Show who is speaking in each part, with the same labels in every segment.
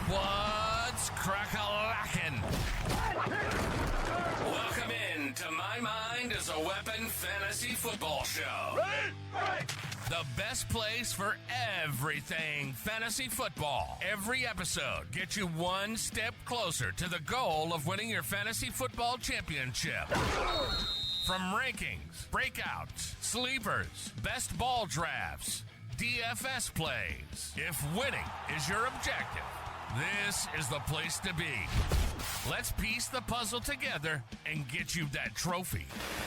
Speaker 1: What's crack-a-lackin'? Welcome in to My Mind is a Weapon Fantasy Football Show. The best place for everything fantasy football. Every episode gets you one step closer to the goal of winning your fantasy football championship. From rankings, breakouts, sleepers, best ball drafts, DFS plays. If winning is your objective, this is the place to be. Let's piece the puzzle together and get you that trophy.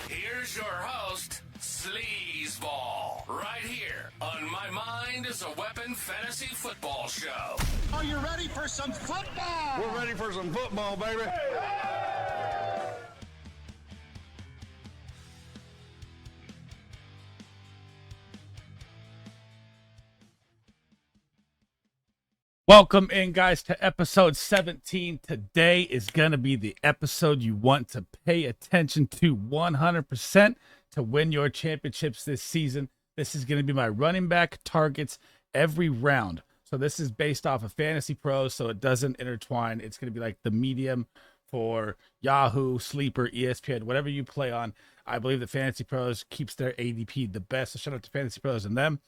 Speaker 1: Here's your host, SleezBall, right here on My Mind is a Weapon Fantasy Football Show.
Speaker 2: Are you ready for some football?
Speaker 3: We're ready for some football, baby.
Speaker 4: Welcome in, guys, to episode 17. Today is going to be the episode you want to pay attention to 100% to win your championships this season. This is going to be my running back targets every round. So this is based off of Fantasy Pros, so it doesn't intertwine. It's going to be like the medium for Yahoo, Sleeper, ESPN, whatever you play on. I believe that Fantasy Pros keeps their ADP the best. So shout out to Fantasy Pros and them.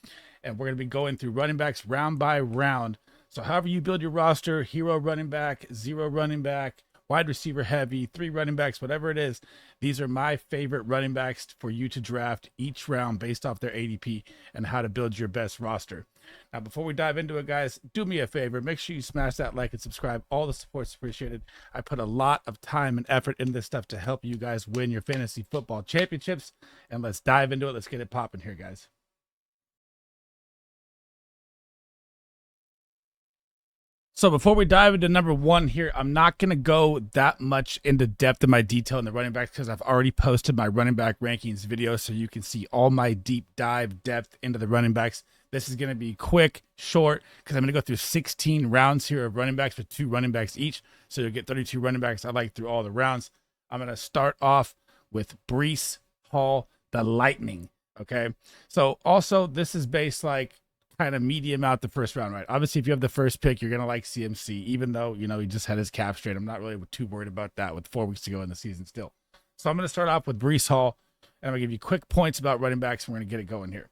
Speaker 4: And we're going to be going through running backs round by round. So however you build your roster, hero running back, zero running back, wide receiver heavy, 3 running backs, whatever it is, these are my favorite running backs for you to draft each round based off their ADP and how to build your best roster. Now, before we dive into it, guys, do me a favor. Make sure you smash that like and subscribe. All the support's appreciated. I put a lot of time and effort into this stuff to help you guys win your fantasy football championships. And let's dive into it. Let's get it popping here, guys. So before we dive into number one here, I'm not going to go that much into depth in my detail in the running backs because I've already posted my running back rankings video so you can see all my deep dive depth into the running backs. This is going to be quick, short, because I'm going to go through 16 rounds here of running backs with 2 running backs each. So you'll get 32 running backs I like through all the rounds. I'm going to start off with Breece Hall, the Lightning. Okay. So also this is based like kind of medium out the first round, right? Obviously, if you have the first pick, you're going to like CMC, even though, you know, he just had his cap straight. I'm not really too worried about that with 4 weeks to go in the season still. So I'm going to start off with Breece Hall, and I'm going to give you quick points about running backs, and we're going to get it going here.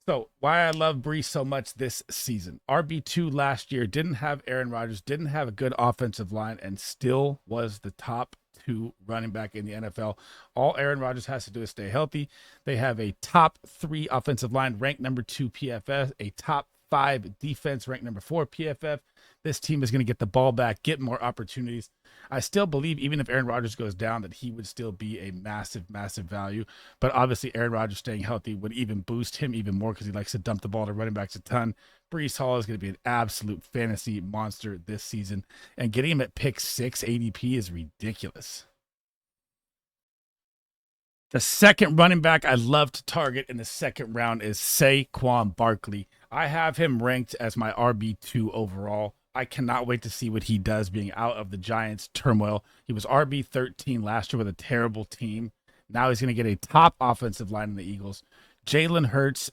Speaker 4: So why I love Breece so much this season. RB2 last year, didn't have Aaron Rodgers, didn't have a good offensive line, and still was the top 2 running back in the NFL. All Aaron Rodgers has to do is stay healthy. They have a top 3 offensive line ranked number 2 PFF, a top 5 defense ranked number 4 PFF. This team is going to get the ball back, get more opportunities. I still believe even if Aaron Rodgers goes down that he would still be a massive, massive value. But obviously Aaron Rodgers staying healthy would even boost him even more because he likes to dump the ball to running backs a ton. Breece Hall is going to be an absolute fantasy monster this season. And getting him at pick 6 ADP is ridiculous. The second running back I love to target in the second round is Saquon Barkley. I have him ranked as my RB2 overall. I cannot wait to see what he does being out of the Giants' turmoil. He was RB13 last year with a terrible team. Now he's going to get a top offensive line in the Eagles. Jalen Hurts,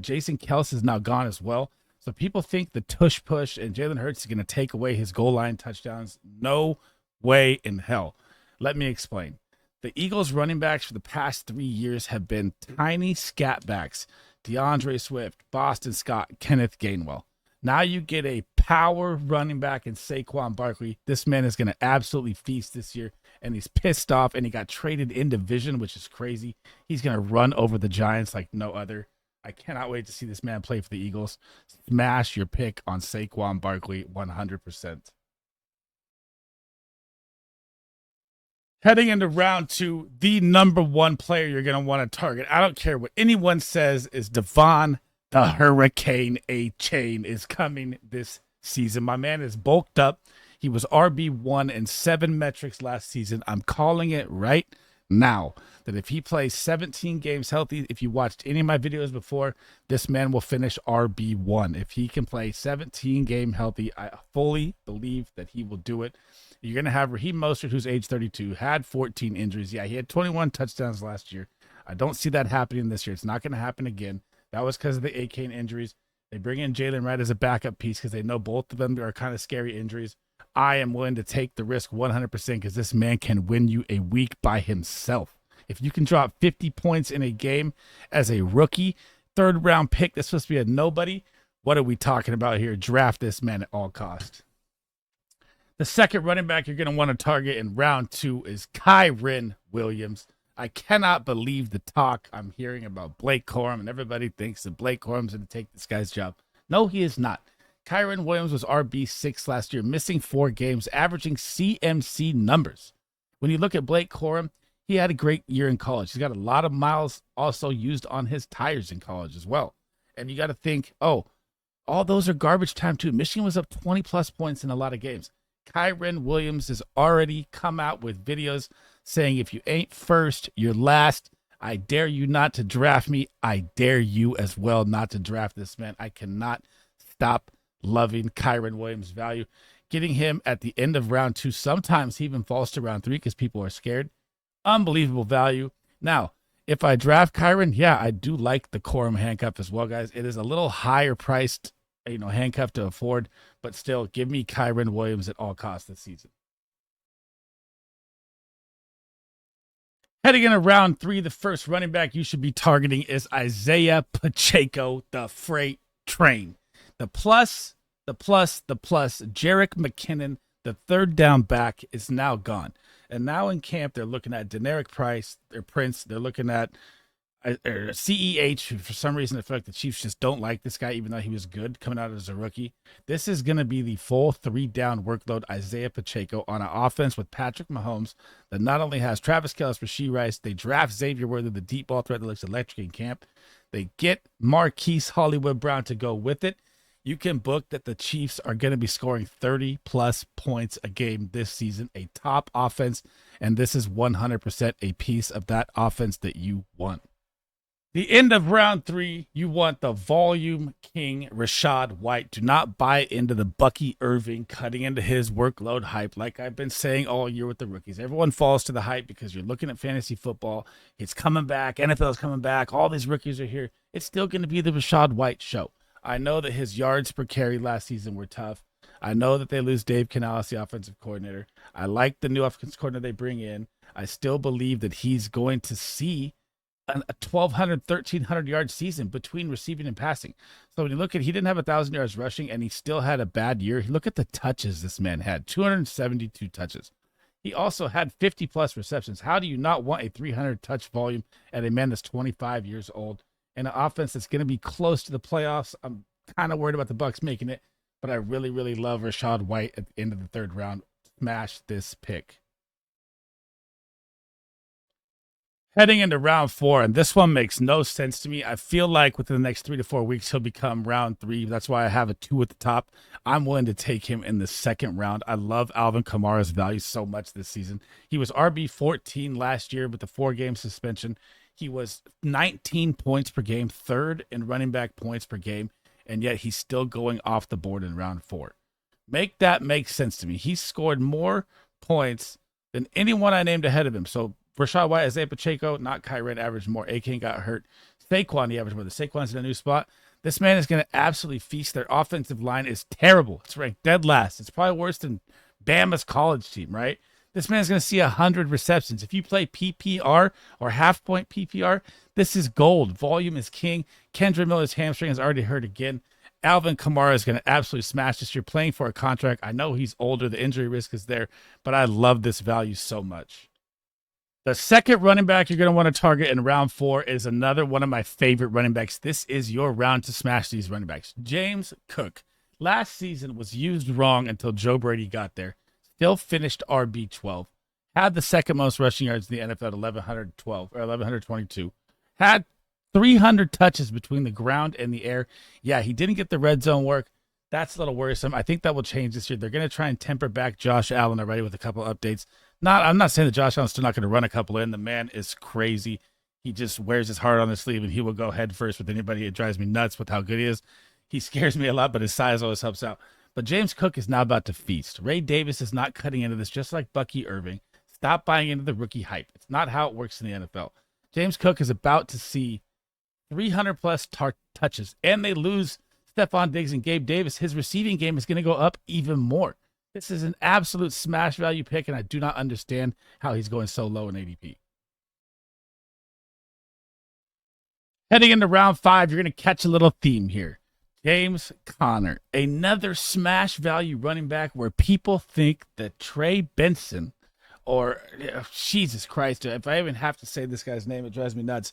Speaker 4: Jason Kelce is now gone as well. So people think the tush push and Jalen Hurts is going to take away his goal line touchdowns. No way in hell. Let me explain. The Eagles running backs for the past 3 years have been tiny scat backs. DeAndre Swift, Boston Scott, Kenneth Gainwell. Now you get a power running back in Saquon Barkley. This man is going to absolutely feast this year, and he's pissed off, and he got traded in division, which is crazy. He's going to run over the Giants like no other. I cannot wait to see this man play for the Eagles. Smash your pick on Saquon Barkley 100%. Heading into round 2, the number 1 player you're going to want to target, I don't care what anyone says, is Devon the Hurricane A-Chain is coming this season. My man is bulked up. He was RB1 in 7 metrics last season. I'm calling it right now that if he plays 17 games healthy, if you watched any of my videos before, this man will finish RB1. If he can play 17 game healthy, I fully believe that he will do it. You're going to have Raheem Mostert, who's age 32, had 14 injuries. Yeah, he had 21 touchdowns last year. I don't see that happening this year. It's not going to happen again. That was because of the A-Kane injuries. They bring in Jalen Wright as a backup piece because they know both of them are kind of scary injuries. I am willing to take the risk 100% because this man can win you a week by himself. If you can drop 50 points in a game as a rookie, third-round pick that's supposed to be a nobody, what are we talking about here? Draft this man at all costs. The second running back you're going to want to target in round 2 is Kyren Williams. I cannot believe the talk I'm hearing about Blake Corum, and everybody thinks that Blake Corum's going to take this guy's job. No, he is not. Kyren Williams was RB6 last year, missing 4 games, averaging CMC numbers. When you look at Blake Corum, he had a great year in college. He's got a lot of miles also used on his tires in college as well. And you got to think, oh, all those are garbage time too. Michigan was up 20-plus points in a lot of games. Kyren Williams has already come out with videos saying, if you ain't first, you're last. I dare you not to draft me. I dare you as well not to draft this man. I cannot stop loving Kyren Williams' value. Getting him at the end of round 2, sometimes he even falls to round 3 because people are scared. Unbelievable value. Now, if I draft Kyren, yeah, I do like the Corum handcuff as well, guys. It is a little higher priced, handcuff to afford, but still, give me Kyren Williams at all costs this season. Heading into round 3, the first running back you should be targeting is Isaiah Pacheco, the freight train. The plus, Jerick McKinnon, the third down back, is now gone. And now in camp, they're looking at Deneric Price, their Prince. They're looking at CEH. For some reason, I feel like the Chiefs just don't like this guy, even though he was good coming out as a rookie. This is going to be the full 3-down workload Isaiah Pacheco on an offense with Patrick Mahomes that not only has Travis Kelce, Rashee Rice, they draft Xavier Worthy, the deep ball threat that looks electric in camp. They get Marquise Hollywood Brown to go with it. You can book that the Chiefs are going to be scoring 30-plus points a game this season, a top offense, and this is 100% a piece of that offense that you want. The end of round 3, you want the volume king, Rachaad White. Do not buy into the Bucky Irving cutting into his workload hype like I've been saying all year with the rookies. Everyone falls to the hype because you're looking at fantasy football. It's coming back. NFL's coming back. All these rookies are here. It's still going to be the Rachaad White show. I know that his yards per carry last season were tough. I know that they lose Dave Canales, the offensive coordinator. I like the new offensive coordinator they bring in. I still believe that he's going to see a 1,200, 1,300-yard season between receiving and passing. So when you look at, he didn't have 1,000 yards rushing, and he still had a bad year. Look at the touches this man had, 272 touches. He also had 50-plus receptions. How do you not want a 300-touch volume at a man that's 25 years old? And an offense that's going to be close to the playoffs. I'm kind of worried about the Bucs making it, but I really, really love Rachaad White at the end of the 3rd round. Smash this pick. Heading into round 4, and this one makes no sense to me. I feel like within the next 3 to 4 weeks, he'll become round 3. That's why I have a 2 at the top. I'm willing to take him in the 2nd round. I love Alvin Kamara's value so much this season. He was RB14 last year with the 4-game suspension. He was 19 points per game, 3rd in running back points per game, and yet he's still going off the board in round 4. Make that make sense to me. He scored more points than anyone I named ahead of him. So Rachaad White, Isaiah Pacheco, not Kyren, averaged more. A-Kane got hurt. Saquon, he averaged more. The Saquon's in a new spot. This man is going to absolutely feast. Their offensive line is terrible. It's ranked dead last. It's probably worse than Bama's college team, right? This man's going to see 100 receptions. If you play PPR or half-point PPR, this is gold. Volume is king. Kendra Miller's hamstring is already hurt again. Alvin Kamara is going to absolutely smash this. You're playing for a contract. I know he's older. The injury risk is there, but I love this value so much. The second running back you're going to want to target in round 4 is another one of my favorite running backs. This is your round to smash these running backs. James Cook. Last season was used wrong until Joe Brady got there. Still finished RB12. Had the second most rushing yards in the NFL at 1,112 or 1,122. Had 300 touches between the ground and the air. Yeah, he didn't get the red zone work. That's a little worrisome. I think that will change this year. They're going to try and temper back Josh Allen already with a couple of updates. I'm not saying that Josh Allen's still not going to run a couple in. The man is crazy. He just wears his heart on his sleeve, and he will go head first with anybody. It drives me nuts with how good he is. He scares me a lot, but his size always helps out. But James Cook is now about to feast. Ray Davis is not cutting into this, just like Bucky Irving. Stop buying into the rookie hype. It's not how it works in the NFL. James Cook is about to see 300-plus touches, and they lose Stephon Diggs and Gabe Davis, his receiving game is going to go up even more. This is an absolute smash value pick, and I do not understand how he's going so low in ADP. Heading into round 5, you're going to catch a little theme here. James Conner, another smash value running back where people think that Trey Benson, or Jesus Christ, if I even have to say this guy's name, it drives me nuts.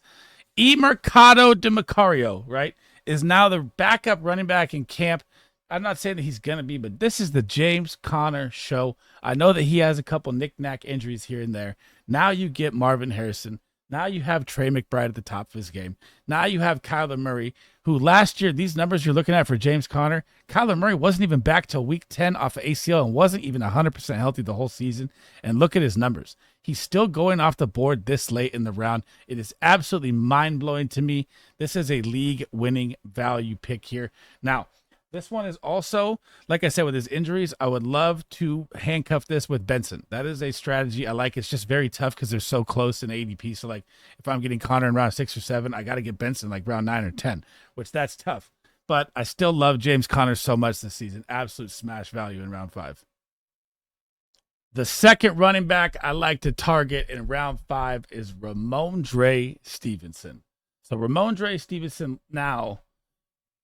Speaker 4: Mercado de Macario, right, is now the backup running back in camp. I'm not saying that he's going to be, but this is the James Conner show. I know that he has a couple knick-knack injuries here and there. Now you get Marvin Harrison. Now you have Trey McBride at the top of his game. Now you have Kyler Murray, who last year, these numbers you're looking at for James Conner, Kyler Murray wasn't even back till week 10 off of ACL and wasn't even 100% healthy the whole season. And look at his numbers. He's still going off the board this late in the round. It is absolutely mind-blowing to me. This is a league-winning value pick here. Now, this one is also, like I said, with his injuries, I would love to handcuff this with Benson. That is a strategy I like. It's just very tough because they're so close in ADP. So, like, if I'm getting Conner in round 6 or 7, I got to get Benson like round 9 or 10, which that's tough. But I still love James Conner so much this season. Absolute smash value in round 5. The second running back I like to target in round 5 is Ramondre Stevenson. So Ramondre Stevenson now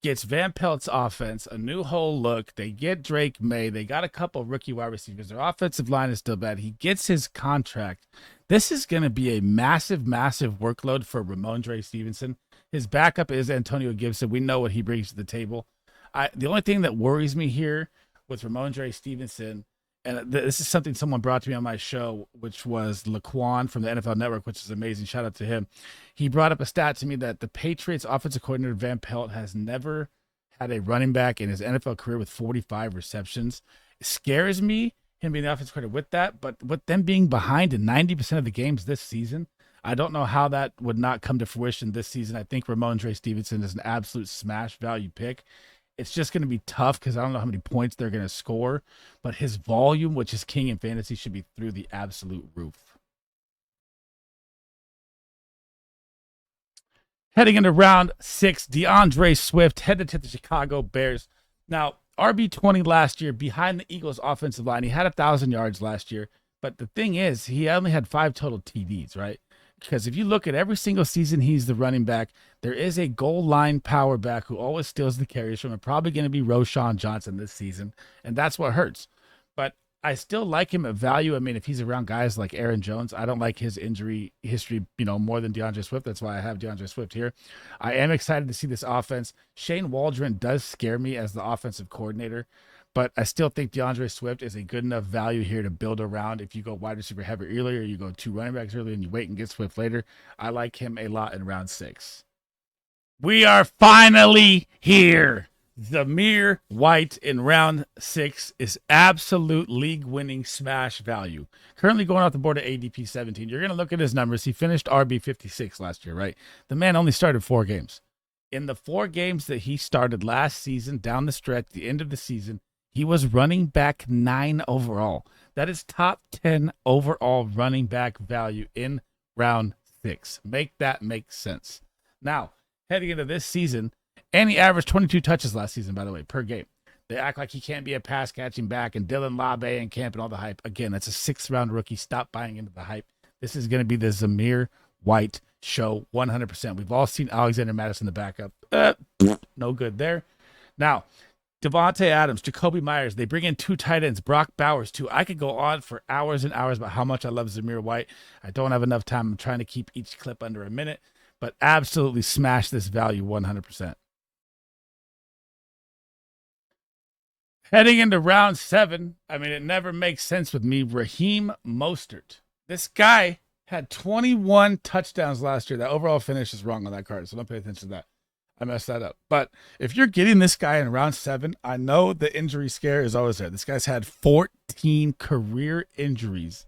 Speaker 4: gets Van Pelt's offense a new whole look. They get Drake May. They got a couple rookie wide receivers. Their offensive line is still bad. He gets his contract. This is going to be a massive, massive workload for Ramondre Stevenson. His backup is Antonio Gibson. We know what he brings to the table. The only thing that worries me here with Ramondre Stevenson, and this is something someone brought to me on my show, which was Laquan from the NFL Network, which is amazing. Shout out to him. He brought up a stat to me that the Patriots offensive coordinator Van Pelt has never had a running back in his NFL career with 45 receptions. It scares me, him being the offensive coordinator with that, but with them being behind in 90% of the games this season, I don't know how that would not come to fruition this season. I think Ramondre Stevenson is an absolute smash value pick. It's just going to be tough because I don't know how many points they're going to score, but his volume, which is king in fantasy, should be through the absolute roof. Heading into round 6, DeAndre Swift headed to the Chicago Bears. Now, RB20 last year behind the Eagles offensive line. He had 1,000 yards last year, but the thing is, he only had 5 total TDs, right? Because if you look at every single season he's the running back, there is a goal line power back who always steals the carries from him. Probably going to be Roshan Johnson this season, and that's what hurts. But I still like him at value. I mean, if he's around guys like Aaron Jones, I don't like his injury history, more than DeAndre Swift. That's why I have DeAndre Swift here. I am excited to see this offense. Shane Waldron does scare me as the offensive coordinator, but I still think DeAndre Swift is a good enough value here to build around. If you go wide receiver heavy earlier, you go 2 running backs earlier, and you wait and get Swift later, I like him a lot in round 6. We are finally here. Zamir White in round 6 is absolute league-winning smash value. Currently going off the board at ADP 17. You're going to look at his numbers. He finished RB 56 last year, right? The man only started 4 games. In the 4 games that he started last season, down the stretch, the end of the season, he was running back 9 overall. That is top 10 overall running back value in round 6. Make that make sense. Now, heading into this season, and he averaged 22 touches last season, by the way, per game. They act like he can't be a pass-catching back, and Dylan Labe and Camp and all the hype. Again, that's a 6th-round rookie. Stop buying into the hype. This is going to be the Zamir White show 100%. We've all seen Alexander Madison, the backup. No good there. Now, Devontae Adams, Jacoby Myers, they bring in 2 tight ends, Brock Bowers too. I could go on for hours and hours about how much I love Zamir White. I don't have enough time. I'm trying to keep each clip under a minute, but absolutely smash this value 100%. Heading into round 7, I mean, it never makes sense with me. Raheem Mostert. This guy had 21 touchdowns last year. That overall finish is wrong on that card, so don't pay attention to that. I messed that up. But if you're getting this guy in round 7, I know the injury scare is always there. This guy's had 14 career injuries.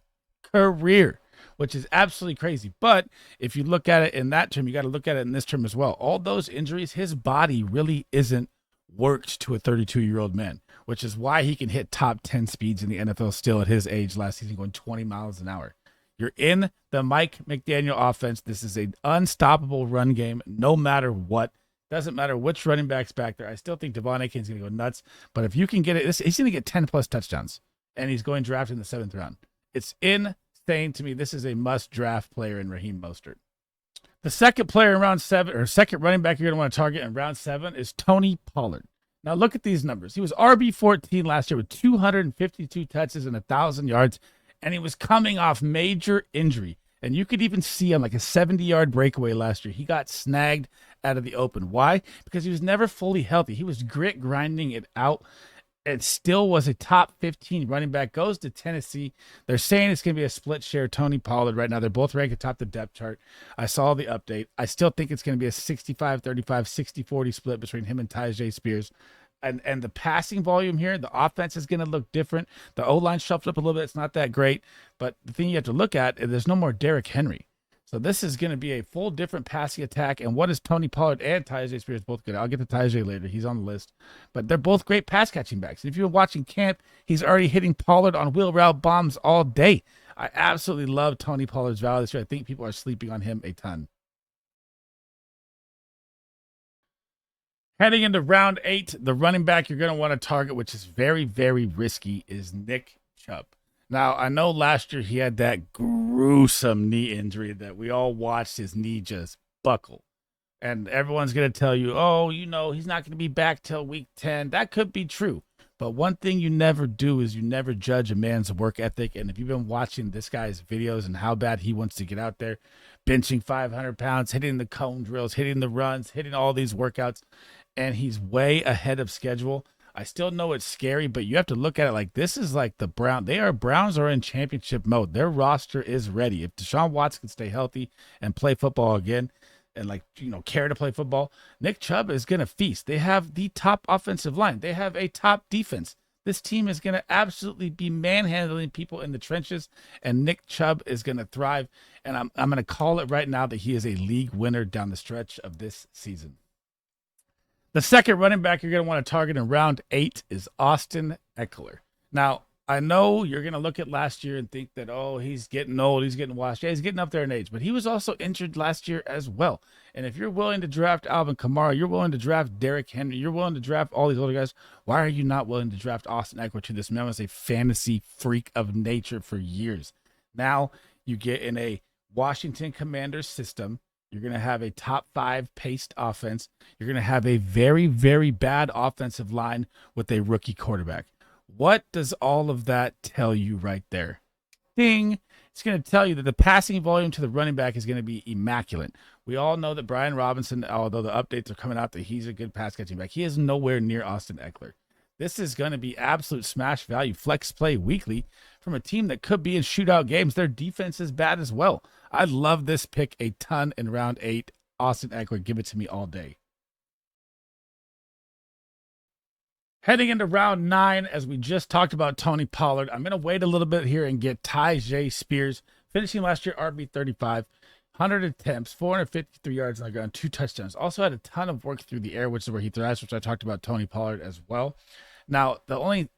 Speaker 4: Which is absolutely crazy. But if you look at it in that term, you got to look at it in this term as well. All those injuries, his body really isn't worked to a 32-year-old man, which is why he can hit top 10 speeds in the NFL still at his age last season, going 20 miles an hour. You're in the Mike McDaniel offense. This is an unstoppable run game no matter what. Doesn't matter which running back's back there. I still think Devon Akin's going to go nuts. But if you can get it, he's going to get 10-plus touchdowns. And he's going drafted in the 7th round. It's insane to me. This is a must-draft player in Raheem Mostert. The second player in round 7, or second running back you're going to want to target in round 7 is Tony Pollard. Now look at these numbers. He was RB14 last year with 252 touches and 1,000 yards, and he was coming off major injury. And you could even see on like a 70-yard breakaway last year. He got snagged out of the open. Why? Because he was never fully healthy. He was grinding it out. It still was a top 15 running back, goes to Tennessee. They're saying it's going to be a split share. Tony Pollard right now. They're both ranked atop the depth chart. I saw the update. I still think it's going to be a 65-35, 60-40 split between him and Tyjae Spears. And the passing volume here, the offense is going to look different. The O-line shuffled up a little bit. It's not that great. But the thing you have to look at is there's no more Derrick Henry. So this is going to be a full different passing attack. And what is Tony Pollard and Tyjae Spears both good? I'll get to Tyjae later. He's on the list. But they're both great pass catching backs. And if you've been watching camp, he's already hitting Pollard on wheel route bombs all day. I absolutely love Tony Pollard's value this year. I think people are sleeping on him a ton. Heading into round 8, the running back you're going to want to target, which is very, very risky, is Nick Chubb. Now, I know last year he had that gruesome knee injury that we all watched his knee just buckle. And everyone's going to tell you, oh, you know, he's not going to be back till week 10. That could be true. But one thing you never do is you never judge a man's work ethic. And if you've been watching this guy's videos and how bad he wants to get out there, benching 500 pounds, hitting the cone drills, hitting the runs, hitting all these workouts, and he's way ahead of schedule. I still know it's scary, but you have to look at it like this is like the Browns are in championship mode. Their roster is ready. If Deshaun Watson can stay healthy and play football again and care to play football, Nick Chubb is going to feast. They have the top offensive line. They have a top defense. This team is going to absolutely be manhandling people in the trenches, and Nick Chubb is going to thrive. And I'm going to call it right now that he is a league winner down the stretch of this season. The second running back you're going to want to target in round 8 is Austin Eckler. Now, I know you're going to look at last year and think that, oh, he's getting old, he's getting washed. Yeah, he's getting up there in age, but he was also injured last year as well. And if you're willing to draft Alvin Kamara, you're willing to draft Derrick Henry, you're willing to draft all these older guys, why are you not willing to draft Austin Eckler too? This man was a fantasy freak of nature for years. Now you get in a Washington Commanders system. You're going to have a top 5 paced offense. You're going to have a very, very bad offensive line with a rookie quarterback. What does all of that tell you right there? Ding. It's going to tell you that the passing volume to the running back is going to be immaculate. We all know that Brian Robinson, although the updates are coming out that he's a good pass catching back, he is nowhere near Austin Eckler. This is going to be absolute smash value, flex play weekly from a team that could be in shootout games. Their defense is bad as well. I love this pick a ton in round 8. Austin Eckler, give it to me all day. Heading into round 9, as we just talked about Tony Pollard, I'm going to wait a little bit here and get Tyjae Spears, finishing last year RB35, 100 attempts, 453 yards on the ground, 2 touchdowns. Also had a ton of work through the air, which is where he thrives, which I talked about Tony Pollard as well. Now, the only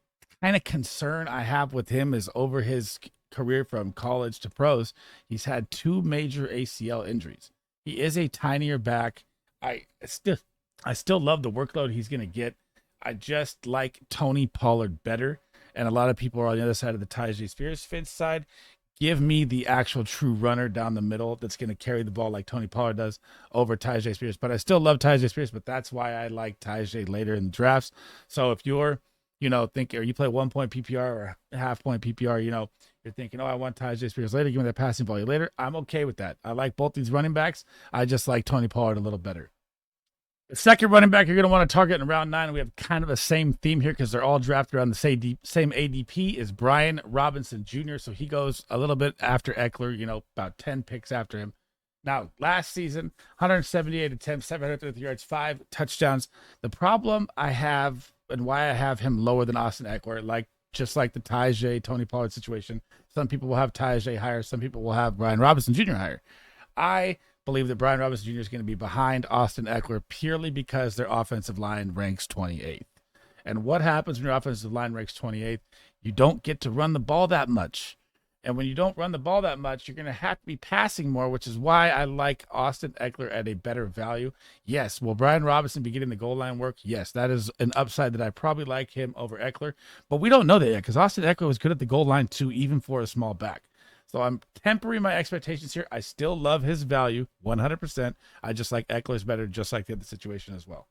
Speaker 4: kind of concern I have with him is over his career from college to pros. He's had 2 major ACL injuries. He is a tinier back. I still love the workload he's going to get. I just like Tony Pollard better. And a lot of people are on the other side of the Tyjae Spears fence side. Give me the actual true runner down the middle that's going to carry the ball like Tony Pollard does over Tyjae Spears. But I still love Tyjae Spears, but that's why I like Tyjae later in the drafts. So if you're, thinking, or you play 1 point PPR or half point PPR, you're thinking, oh, I want Tyjae Spears later, give me that passing volume later. I'm okay with that. I like both these running backs. I just like Tony Pollard a little better. The second running back you're going to want to target in round 9, and we have kind of the same theme here because they're all drafted around the same ADP, is Brian Robinson Jr. So he goes a little bit after Eckler, about 10 picks after him. Now, last season, 178 attempts, 730 yards, 5 touchdowns. The problem I have and why I have him lower than Austin Eckler, just like the Tyjae, Tony Pollard situation, some people will have Tyjae higher, some people will have Brian Robinson Jr. higher. I believe that Brian Robinson Jr. is going to be behind Austin Eckler purely because their offensive line ranks 28th. And what happens when your offensive line ranks 28th? You don't get to run the ball that much. And when you don't run the ball that much, you're going to have to be passing more, which is why I like Austin Eckler at a better value. Yes. Will Brian Robinson be getting the goal line work? Yes. That is an upside that I probably like him over Eckler. But we don't know that yet because Austin Eckler was good at the goal line too, even for a small back. So I'm tempering my expectations here. I still love his value 100%. I just like Eckler's better, just like the other situation as well.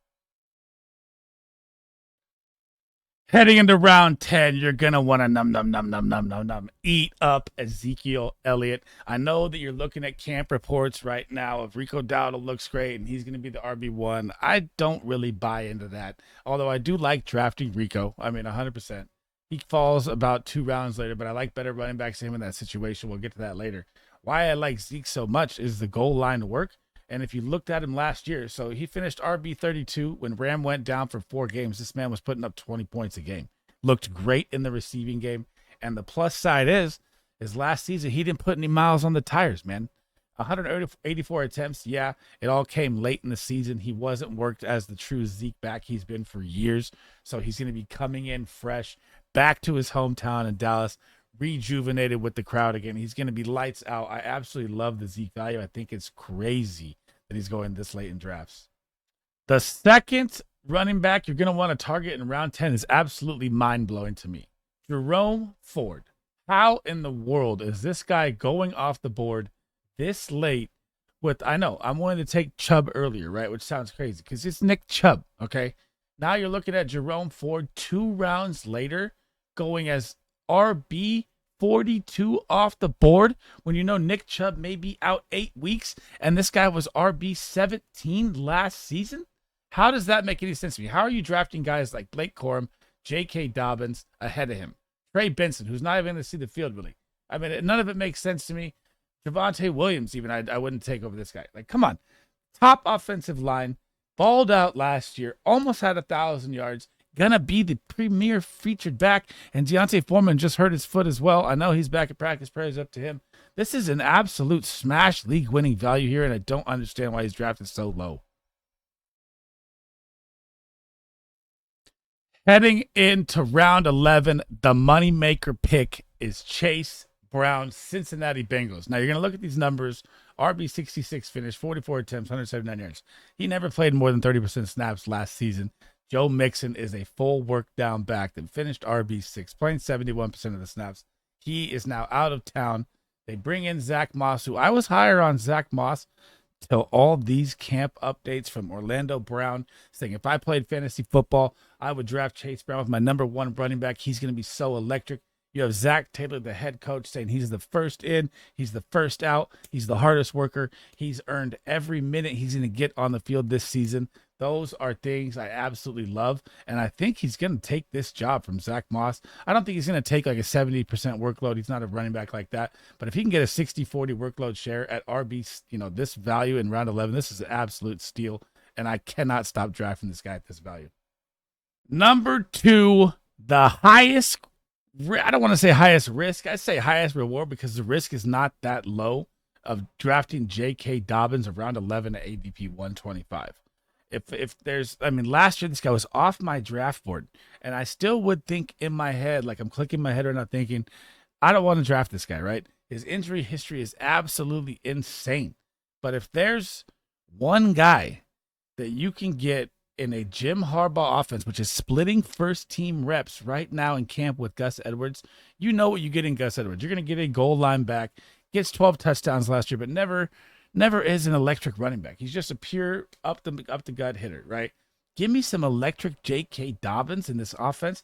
Speaker 4: Heading into round 10, you're going to want to eat up Ezekiel Elliott. I know that you're looking at camp reports right now of Rico Dowdle looks great and he's going to be the RB1. I don't really buy into that, although I do like drafting Rico. I mean, 100%. He falls about 2 rounds later, but I like better running backs than him in that situation. We'll get to that later. Why I like Zeke so much is the goal line work. And if you looked at him last year, so he finished RB32 when Ram went down for 4 games. This man was putting up 20 points a game. Looked great in the receiving game. And the plus side is last season, he didn't put any miles on the tires, man. 184 attempts. Yeah, it all came late in the season. He wasn't worked as the true Zeke back he's been for years. So he's going to be coming in fresh, back to his hometown in Dallas, rejuvenated with the crowd again. He's going to be lights out. I absolutely love the Zeke value. I think it's crazy that he's going this late in drafts. The second running back you're going to want to target in round 10 is absolutely mind-blowing to me. Jerome Ford. How in the world is this guy going off the board this late with, I know, I'm wanting to take Chubb earlier, right? Which sounds crazy because it's Nick Chubb, okay? Now you're looking at Jerome Ford 2 rounds later going as RB 42 off the board when you know Nick Chubb may be out 8 weeks and this guy was RB 17 last season. How does that make any sense to me? How are you drafting guys like Blake Corum, J.K. Dobbins ahead of him? Trey Benson, who's not even going to see the field really. I mean, none of it makes sense to me. Javonte Williams, even I wouldn't take over this guy. Like, come on. Top offensive line, balled out last year, almost had 1,000 yards. Gonna be the premier featured back, and Deontay Foreman just hurt his foot as well. I know he's back at practice. Prayers up to him. This is an absolute smash league winning value here, and I don't understand why he's drafted so low. Heading into round 11, the moneymaker pick is Chase Brown, Cincinnati Bengals. Now you're gonna look at these numbers. RB66 finish, 44 attempts, 179 yards. He never played more than 30% snaps last season. Joe Mixon is a full work down back that finished RB6, playing 71% of the snaps. He is now out of town. They bring in Zach Moss, who I was higher on Zach Moss till all these camp updates from Orlando Brown saying if I played fantasy football, I would draft Chase Brown with my number 1 running back. He's going to be so electric. You have Zach Taylor, the head coach, saying he's the first in, he's the first out, he's the hardest worker. He's earned every minute he's going to get on the field this season. Those are things I absolutely love, and I think he's going to take this job from Zach Moss. I don't think he's going to take like a 70% workload. He's not a running back like that, but if he can get a 60-40 workload share at RB, this value in round 11, this is an absolute steal, and I cannot stop drafting this guy at this value. Number 2, the highest, I don't want to say highest risk. I say highest reward because the risk is not that low of drafting J.K. Dobbins around 11 at ADP 125. If there's, last year this guy was off my draft board, and I still would think in my head, like I'm clicking my head right now thinking, I don't want to draft this guy, right? His injury history is absolutely insane. But if there's one guy that you can get in a Jim Harbaugh offense, which is splitting first team reps right now in camp with Gus Edwards, you know what you get in Gus Edwards. You're going to get a goal line back, gets 12 touchdowns last year, but never is an electric running back. He's just a pure up the gut hitter, right? Give me some electric J.K. Dobbins in this offense,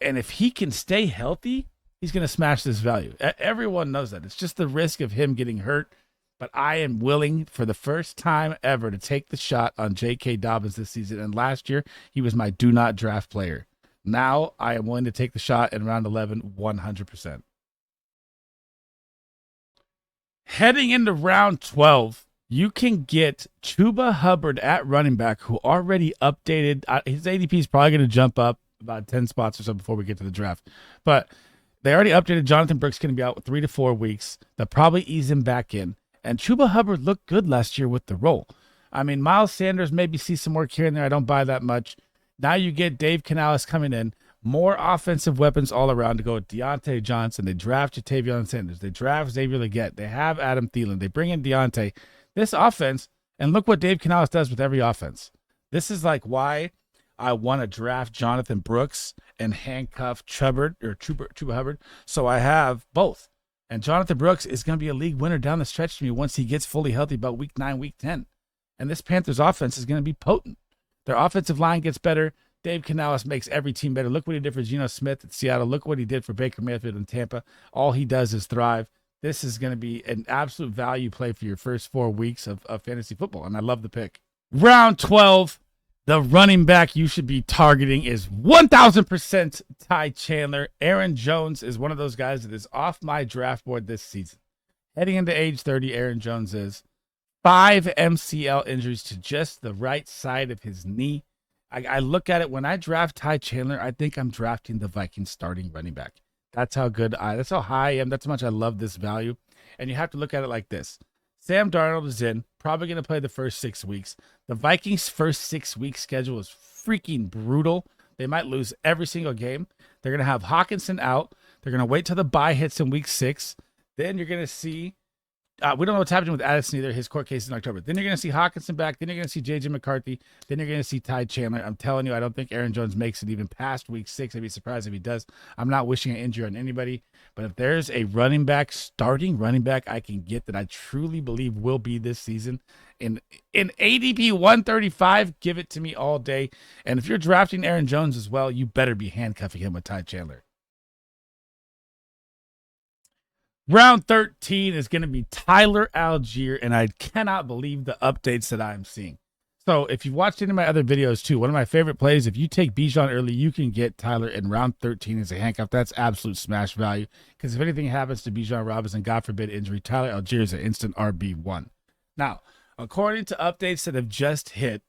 Speaker 4: and if he can stay healthy, he's going to smash this value. Everyone knows that. It's just the risk of him getting hurt, but I am willing for the first time ever to take the shot on J.K. Dobbins this season, and last year he was my do not draft player. Now I am willing to take the shot in round 11 100%. Heading into round 12, you can get Chuba Hubbard at running back, who already updated. His ADP is probably going to jump up about 10 spots or so before we get to the draft. But they already updated Jonathan Brooks going to be out 3 to 4 weeks. They'll probably ease him back in. And Chuba Hubbard looked good last year with the role. Miles Sanders maybe see some work here and there. I don't buy that much. Now you get Dave Canales coming in. More offensive weapons all around to go with Deontay Johnson. They draft Jatavion Sanders. They draft Xavier Legette. They have Adam Thielen. They bring in Deontay. This offense, and look what Dave Canales does with every offense. This is like why I want to draft Jonathan Brooks and handcuff Chuba Hubbard. So I have both. And Jonathan Brooks is going to be a league winner down the stretch to me once he gets fully healthy about week 9, week 10. And this Panthers offense is going to be potent. Their offensive line gets better. Dave Canales makes every team better. Look what he did for Geno Smith at Seattle. Look what he did for Baker Mayfield in Tampa. All he does is thrive. This is going to be an absolute value play for your first 4 weeks of fantasy football, and I love the pick. Round 12, the running back you should be targeting is 1,000% Ty Chandler. Aaron Jones is one of those guys that is off my draft board this season. Heading into age 30, Aaron Jones is 5 MCL injuries to just the right side of his knee. I look at it, when I draft Ty Chandler, I think I'm drafting the Vikings starting running back. That's how that's how high I am. That's how much I love this value. And you have to look at it like this. Sam Darnold is in, probably going to play the first 6 weeks. The Vikings' first 6-week schedule is freaking brutal. They might lose every single game. They're going to have Hawkinson out. They're going to wait till the bye hits in week 6. Then you're going to see we don't know what's happening with Addison either. His court case is in October. Then you're going to see Hawkinson back. Then you're going to see J.J. McCarthy. Then you're going to see Ty Chandler. I'm telling you, I don't think Aaron Jones makes it even past week 6. I'd be surprised if he does. I'm not wishing an injury on anybody. But if there's a starting running back I can get that I truly believe will be this season, in ADP 135, give it to me all day. And if you're drafting Aaron Jones as well, you better be handcuffing him with Ty Chandler. Round 13 is going to be Tyler Algier, and I cannot believe the updates that I'm seeing. So if you've watched any of my other videos too, one of my favorite plays, if you take Bijan early, you can get Tyler in round 13 as a handcuff. That's absolute smash value, because if anything happens to Bijan Robinson, God forbid injury, Tyler Algier is an instant RB1. Now, according to updates that have just hit,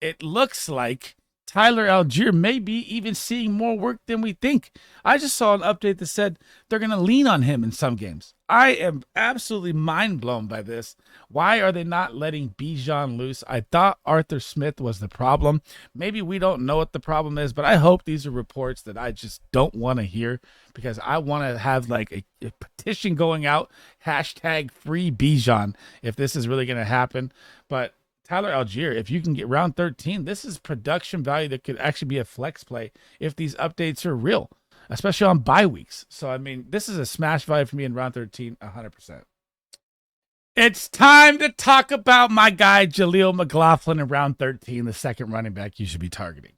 Speaker 4: it looks like Tyler Algier may be even seeing more work than we think. I just saw an update that said they're going to lean on him in some games. I am absolutely mind blown by this. Why are they not letting Bijan loose? I thought Arthur Smith was the problem. Maybe we don't know what the problem is, but I hope these are reports that I just don't want to hear, because I want to have like a petition going out, hashtag free Bijan, if this is really going to happen. But Tyler Algier, if you can get round 13, this is production value that could actually be a flex play if these updates are real, especially on bye weeks. So, I mean, this is a smash value for me in round 13, 100%. It's time to talk about my guy, Jaleel McLaughlin, in round 13, the second running back you should be targeting.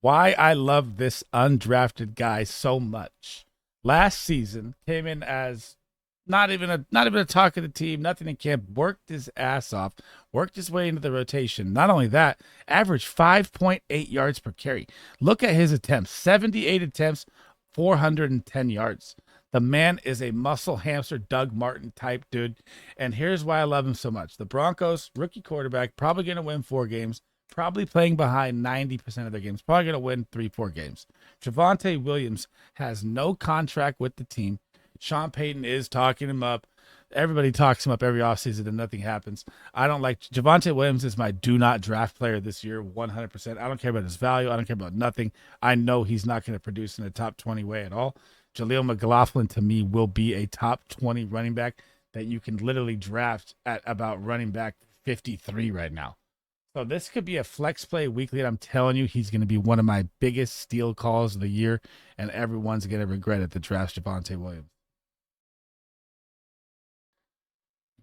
Speaker 4: Why I love this undrafted guy so much. Last season, came in as not even a talk of the team, nothing in camp, worked his ass off, worked his way into the rotation. Not only that, averaged 5.8 yards per carry. Look at his attempts, 78 attempts, 410 yards. The man is a muscle hamster, Doug Martin type dude. And here's why I love him so much. The Broncos, rookie quarterback, probably going to win 4 games, probably playing behind 90% of their games, probably going to win 3-4 games. Javonte Williams has no contract with the team. Sean Payton is talking him up. Everybody talks him up every offseason and nothing happens. I don't like Javonte Williams is my do not draft player this year, 100%. I don't care about his value. I don't care about nothing. I know he's not going to produce in a top 20 way at all. Jaleel McLaughlin, to me, will be a top 20 running back that you can literally draft at about running back 53 right now. So this could be a flex play weekly, and I'm telling you, he's going to be one of my biggest steal calls of the year, and everyone's going to regret it that drafts Javonte Williams.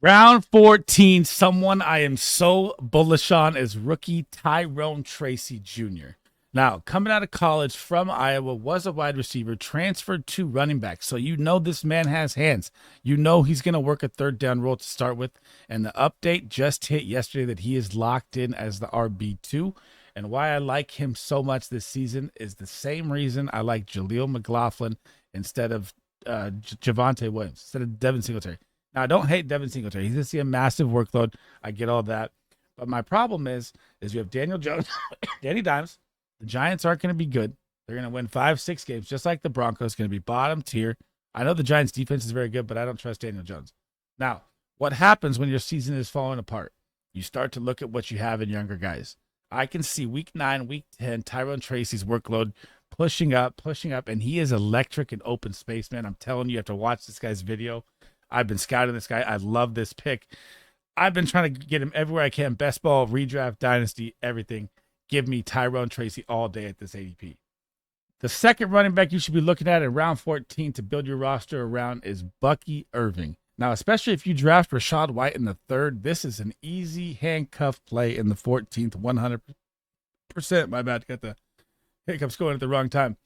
Speaker 4: Round 14, someone I am so bullish on is rookie Tyrone Tracy Jr. Now, coming out of college from Iowa, was a wide receiver, transferred to running back. So you know this man has hands. You know he's going to work a third down role to start with. And the update just hit yesterday that he is locked in as the RB2. And why I like him so much this season is the same reason I like Jaleel McLaughlin instead of Javonte Williams, instead of Devin Singletary. Now, I don't hate Devin Singletary. He's going to see a massive workload. I get all that. But my problem is you have Daniel Jones, Danny Dimes. The Giants aren't going to be good. They're going to win 5-6 games, just like the Broncos, going to be bottom tier. I know the Giants' defense is very good, but I don't trust Daniel Jones. Now, what happens when your season is falling apart? You start to look at what you have in younger guys. I can see week 9, week 10, Tyrone Tracy's workload pushing up, and he is electric in open space, man. I'm telling you, you have to watch this guy's video. I've been scouting this guy. I love this pick. I've been trying to get him everywhere I can. Best ball, redraft, dynasty, everything. Give me Tyrone Tracy all day at this ADP. The second running back you should be looking at in round 14 to build your roster around is Bucky Irving. Now, especially if you draft Rachaad White in the third, this is an easy handcuff play in the 14th, 100%. My bad, got the hiccups going at the wrong time.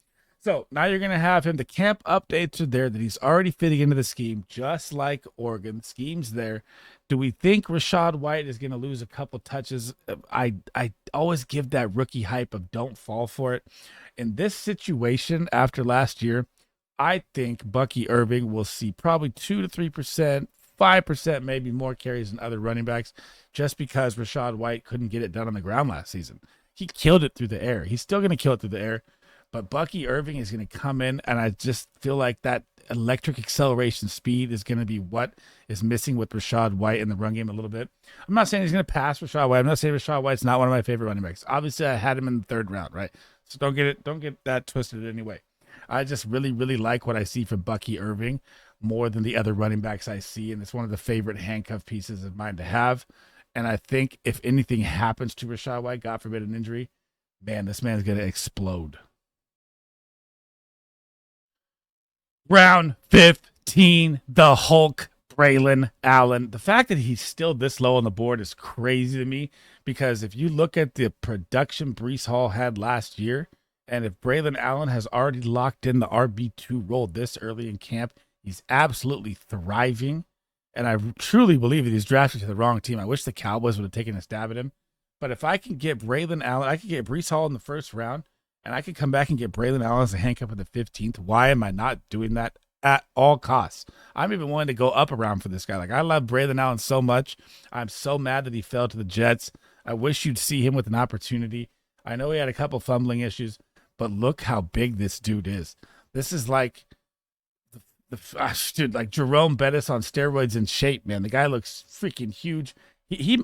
Speaker 4: So now you're going to have him. The camp updates are there that he's already fitting into the scheme, just like Oregon. The scheme's there. Do we think Rachaad White is going to lose a couple touches? I always give that rookie hype of don't fall for it. In this situation after last year, I think Bucky Irving will see probably 2 to 3%, 5%, maybe more carries than other running backs, just because Rachaad White couldn't get it done on the ground last season. He killed it through the air. He's still going to kill it through the air, but Bucky Irving is going to come in, and I just feel like that electric acceleration speed is going to be what is missing with Rachaad White in the run game a little bit. I'm not saying he's going to pass Rachaad White. I'm not saying Rachaad White's not one of my favorite running backs. Obviously, I had him in the third round, right? So don't get that twisted in any way. I just really, really like what I see from Bucky Irving more than the other running backs I see, and it's one of the favorite handcuff pieces of mine to have. And I think if anything happens to Rachaad White, God forbid an injury, man, this man's going to explode. Round 15, the Hulk, Braylon Allen. The fact that he's still this low on the board is crazy to me, because if you look at the production Breece Hall had last year, and if Braylon Allen has already locked in the RB2 role this early in camp, he's absolutely thriving. And I truly believe that he's drafted to the wrong team. I wish the Cowboys would have taken a stab at him. But if I can get Braylon Allen, I could get Breece Hall in the first round, and I could come back and get Braylon Allen as a handcuff in the 15th. Why am I not doing that at all costs? I'm even willing to go up around for this guy. Like, I love Braylon Allen so much. I'm so mad that he fell to the Jets. I wish you'd see him with an opportunity. I know he had a couple fumbling issues, but look how big this dude is. This is like dude, like Jerome Bettis on steroids in shape, man. The guy looks freaking huge.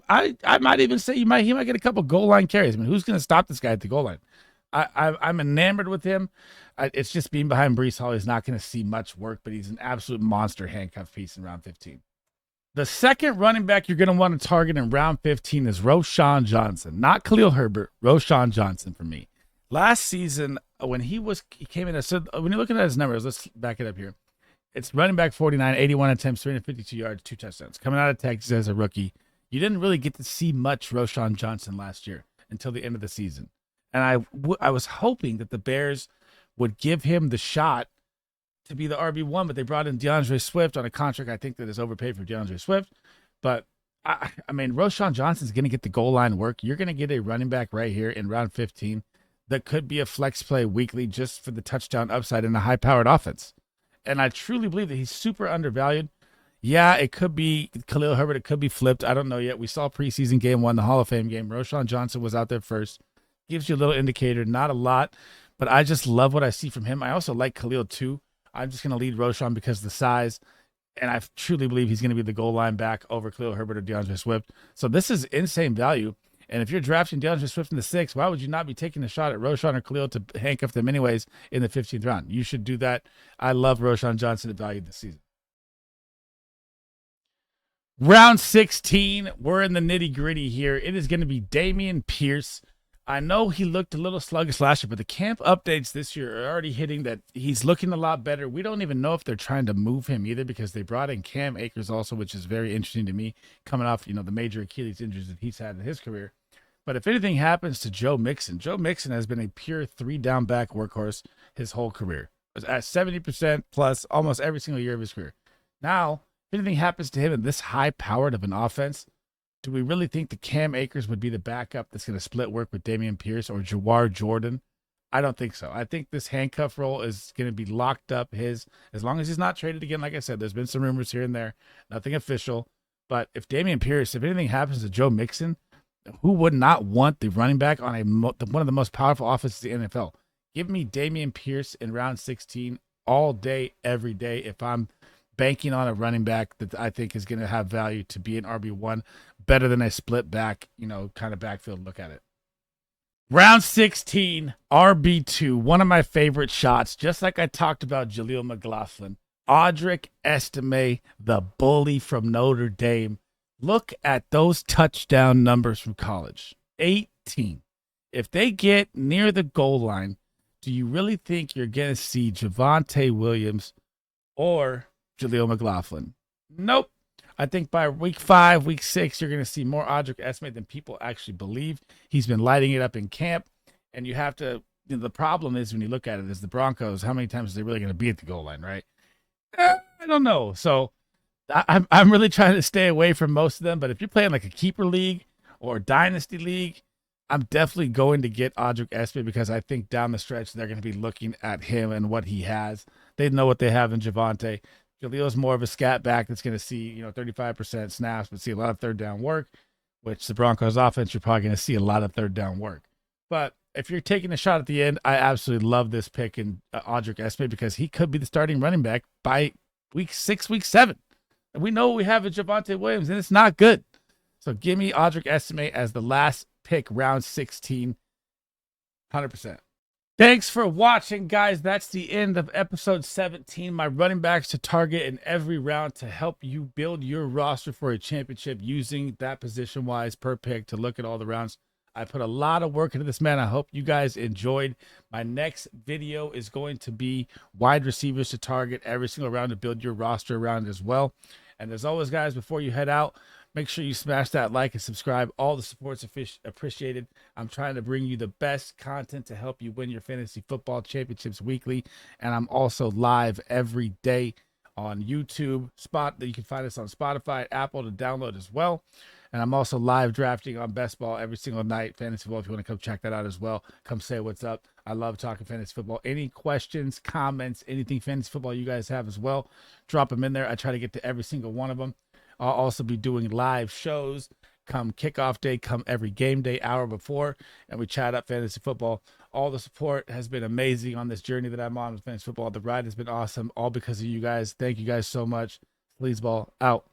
Speaker 4: I might even say he might get a couple goal line carries. I mean, who's going to stop this guy at the goal line? I'm enamored with him. It's just being behind Breece Hall. He's not going to see much work, but he's an absolute monster handcuff piece in round 15. The second running back you're going to want to target in round 15 is Roschon Johnson, not Khalil Herbert. Roschon Johnson for me. Last season, when he came in, so when you're looking at his numbers, let's back it up here. It's running back 49, 81 attempts, 352 yards, 2 touchdowns. Coming out of Texas as a rookie, you didn't really get to see much Roschon Johnson last year until the end of the season. And I was hoping that the Bears would give him the shot to be the RB1, but they brought in DeAndre Swift on a contract I think that is overpaid for DeAndre Swift. But, I mean, Roschon Johnson's going to get the goal line work. You're going to get a running back right here in round 15 that could be a flex play weekly just for the touchdown upside in a high-powered offense. And I truly believe that he's super undervalued. Yeah, it could be Khalil Herbert. It could be flipped. I don't know yet. We saw preseason game 1, the Hall of Fame game. Roschon Johnson was out there first. Gives you a little indicator, not a lot, but I just love what I see from him. I also like Khalil too. I'm just going to lead Roschon because of the size, and I truly believe he's going to be the goal line back over Khalil Herbert or DeAndre Swift. So this is insane value. And if you're drafting DeAndre Swift in the 6th, why would you not be taking a shot at Roschon or Khalil to handcuff them anyways in the 15th round? You should do that. I love Roschon Johnson at value this season. Round 16, we're in the nitty-gritty here. It is going to be Dameon Pierce. I know he looked a little sluggish last year, but the camp updates this year are already hitting that he's looking a lot better. We don't even know if they're trying to move him either, because they brought in Cam Akers also, which is very interesting to me, coming off, the major Achilles injuries that he's had in his career. But if anything happens to Joe Mixon has been a pure 3-down back workhorse his whole career. At 70% plus almost every single year of his career. Now, if anything happens to him in this high-powered of an offense, do we really think that Cam Akers would be the backup that's going to split work with Dameon Pierce or Jawar Jordan? I don't think so. I think this handcuff role is going to be locked up as long as he's not traded again. Like I said, there's been some rumors here and there, nothing official. But if Dameon Pierce, if anything happens to Joe Mixon, who would not want the running back on one of the most powerful offenses in the NFL? Give me Dameon Pierce in round 16 all day, every day. If I'm banking on a running back that I think is going to have value to be an RB1, better than a split back, kind of backfield look at it. Round 16, RB2, one of my favorite shots, just like I talked about Jaleel McLaughlin. Audric Estime, the bully from Notre Dame. Look at those touchdown numbers from college. 18. If they get near the goal line, do you really think you're going to see Javonte Williams or Jaleel McLaughlin? Nope. I think by week 5, week 6, you're going to see more Audric Estime than people actually believe. He's been lighting it up in camp, and you have to. The problem is when you look at it, is the Broncos. How many times are they really going to be at the goal line, right? I don't know. So I'm really trying to stay away from most of them. But if you're playing like a keeper league or a dynasty league, I'm definitely going to get Audric Estime because I think down the stretch they're going to be looking at him and what he has. They know what they have in Javonte. Jaleel's more of a scat back that's going to see, 35% snaps, but see a lot of third down work, which the Broncos offense, you're probably going to see a lot of third down work. But if you're taking a shot at the end, I absolutely love this pick in Audric Estime because he could be the starting running back by week 6, week 7. And we know what we have in Javonte Williams, and it's not good. So give me Audric Estime as the last pick, round 16, 100%. Thanks for watching, guys. That's the end of episode 17. My running backs to target in every round to help you build your roster for a championship using that position-wise per pick to look at all the rounds. I put a lot of work into this, man. I hope you guys enjoyed. My next video is going to be wide receivers to target every single round to build your roster around as well. And as always, guys, before you head out, make sure you smash that like and subscribe. All the support's appreciated. I'm trying to bring you the best content to help you win your fantasy football championships weekly. And I'm also live every day on YouTube. You can find us on Spotify, Apple to download as well. And I'm also live drafting on Best Ball every single night. Fantasy football, if you want to come check that out as well, come say what's up. I love talking fantasy football. Any questions, comments, anything fantasy football you guys have as well, drop them in there. I try to get to every single one of them. I'll also be doing live shows come kickoff day, come every game day hour before, and we chat up fantasy football. All the support has been amazing on this journey that I'm on with fantasy football. The ride has been awesome, all because of you guys. Thank you guys so much. SleezBall out.